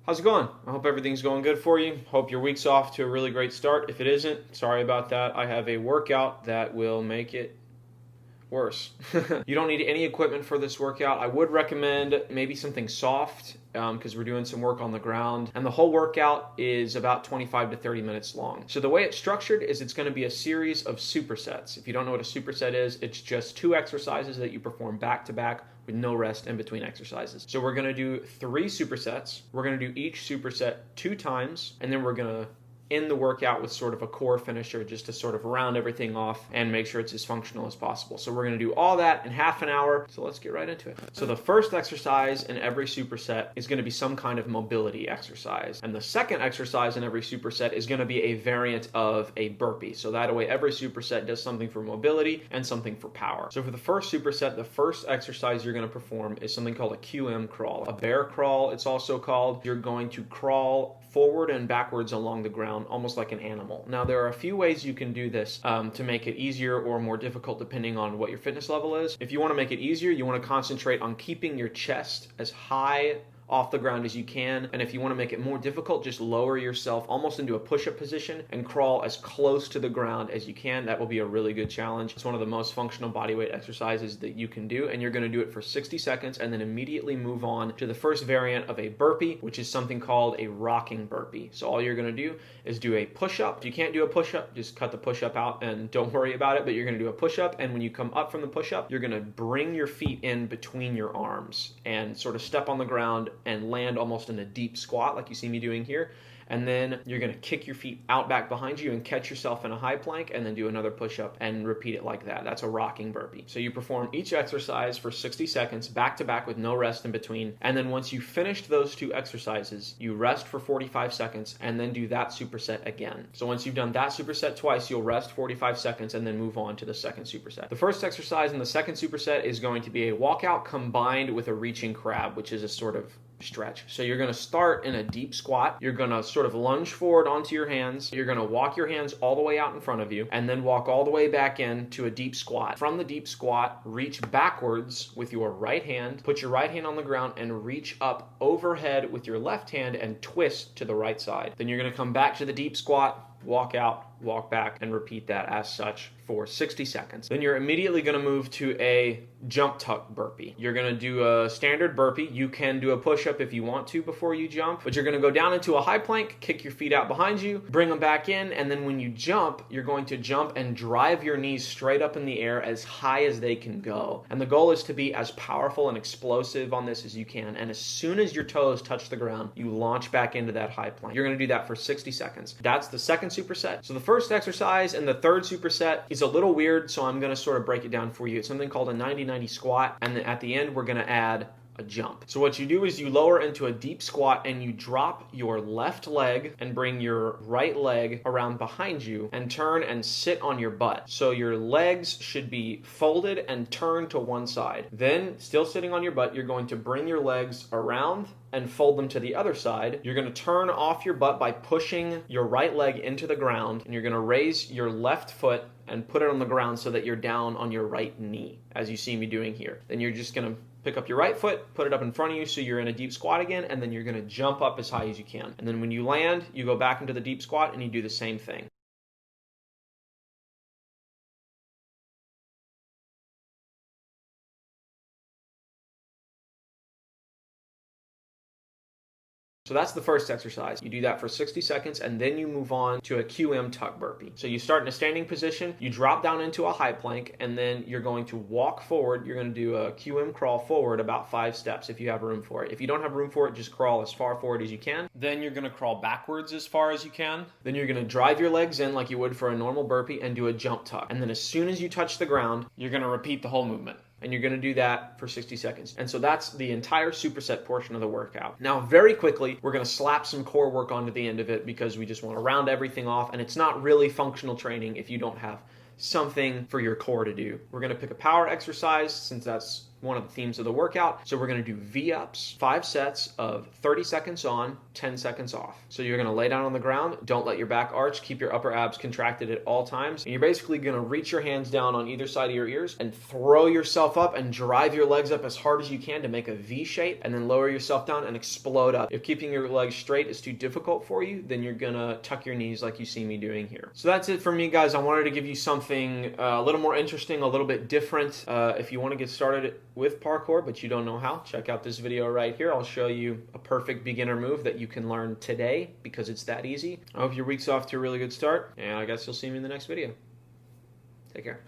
How's it going? I hope everything's going good for you. Hope your week's off to a really great start. If it isn't, sorry about that. I have a workout that will make it worse. You don't need any equipment for this workout. I would recommend maybe something soft because we're doing some work on the ground. And the whole workout is about 25 to 30 minutes long. So the way it's structured is it's going to be a series of supersets. If you don't know what a superset is, it's just 2 exercises that you perform back to back with no rest in between exercises. So we're going to do 3 supersets. We're going to do each superset 2 times, and then we're going to end the workout with sort of a core finisher just to sort of round everything off and make sure it's as functional as possible. So we're going to do all that in half an hour. So let's get right into it. So the first exercise in every superset is going to be some kind of mobility exercise. And the second exercise in every superset is going to be a variant of a burpee. So that way every superset does something for mobility and something for power. So for the first superset, the first exercise you're going to perform is something called a QM crawl. A bear crawl, it's also called. You're going to crawl forward and backwards along the ground, almost like an animal. Now, there are a few ways you can do this to make it easier or more difficult depending on what your fitness level is. If you want to make it easier, you want to concentrate on keeping your chest as high off the ground as you can, and if you want to make it more difficult, just lower yourself almost into a push-up position and crawl as close to the ground as you can. That will be a really good challenge. It's one of the most functional bodyweight exercises that you can do, and you're going to do it for 60 seconds and then immediately move on to the first variant of a burpee, which is something called a rocking burpee. So all you're going to do is do a push-up. If you can't do a push-up, just cut the push-up out and don't worry about it, but you're going to do a push-up, and when you come up from the push-up, you're going to bring your feet in between your arms and sort of step on the ground and land almost in a deep squat like you see me doing here. And then you're going to kick your feet out back behind you and catch yourself in a high plank and then do another push-up and repeat it like that. That's a rocking burpee. So you perform each exercise for 60 seconds back to back with no rest in between. And then once you finished those 2 exercises, you rest for 45 seconds and then do that superset again. So once you've done that superset twice, you'll rest 45 seconds and then move on to the second superset. The first exercise in the second superset is going to be a walkout combined with a reaching crab, which is a sort of stretch. So you're going to start in a deep squat. You're going to sort of lunge forward onto your hands. You're going to walk your hands all the way out in front of you and then walk all the way back in to a deep squat. From the deep squat, reach backwards with your right hand, put your right hand on the ground and reach up overhead with your left hand and twist to the right side. Then you're going to come back to the deep squat, walk out, walk back, and repeat that as such for 60 seconds. Then you're immediately going to move to a jump tuck burpee. You're going to do a standard burpee. You can do a push-up if you want to before you jump, but you're going to go down into a high plank, kick your feet out behind you, bring them back in, and then when you jump, you're going to jump and drive your knees straight up in the air as high as they can go. And the goal is to be as powerful and explosive on this as you can, and as soon as your toes touch the ground, you launch back into that high plank. You're going to do that for 60 seconds. That's the second superset. So the first exercise and the third superset is a little weird, so I'm going to sort of break it down for you. It's something called a 90-90 squat, and then at the end we're going to add a jump. So what you do is you lower into a deep squat and you drop your left leg and bring your right leg around behind you and turn and sit on your butt. So your legs should be folded and turned to one side. Then, still sitting on your butt, you're going to bring your legs around and fold them to the other side. You're going to turn off your butt by pushing your right leg into the ground, and you're going to raise your left foot and put it on the ground so that you're down on your right knee, as you see me doing here. Then you're just going to pick up your right foot, put it up in front of you so you're in a deep squat again, and then you're going to jump up as high as you can. And then when you land, you go back into the deep squat and you do the same thing. So that's the first exercise. You do that for 60 seconds and then you move on to a QM tuck burpee. So you start in a standing position, you drop down into a high plank, and then you're going to walk forward. You're going to do a QM crawl forward about 5 steps if you have room for it. If you don't have room for it, just crawl as far forward as you can. Then you're going to crawl backwards as far as you can. Then you're going to drive your legs in like you would for a normal burpee and do a jump tuck. And then as soon as you touch the ground, you're going to repeat the whole movement. And you're going to do that for 60 seconds. And so that's the entire superset portion of the workout. Now, very quickly, we're going to slap some core work onto the end of it because we just want to round everything off. And it's not really functional training if you don't have something for your core to do. We're going to pick a power exercise since that's one of the themes of the workout. So we're going to do V-ups, 5 sets of 30 seconds on, 10 seconds off. So you're going to lay down on the ground. Don't let your back arch. Keep your upper abs contracted at all times. And you're basically going to reach your hands down on either side of your ears and throw yourself up and drive your legs up as hard as you can to make a V shape, and then lower yourself down and explode up. If keeping your legs straight is too difficult for you, then you're going to tuck your knees like you see me doing here. So that's it for me, guys. I wanted to give you something a little more interesting, a little bit different. If you want to get started with parkour but you don't know how, check out this video right here. I'll show you a perfect beginner move that you can learn today because it's that easy. I hope your week's off to a really good start, and I guess you'll see me in the next video. Take care.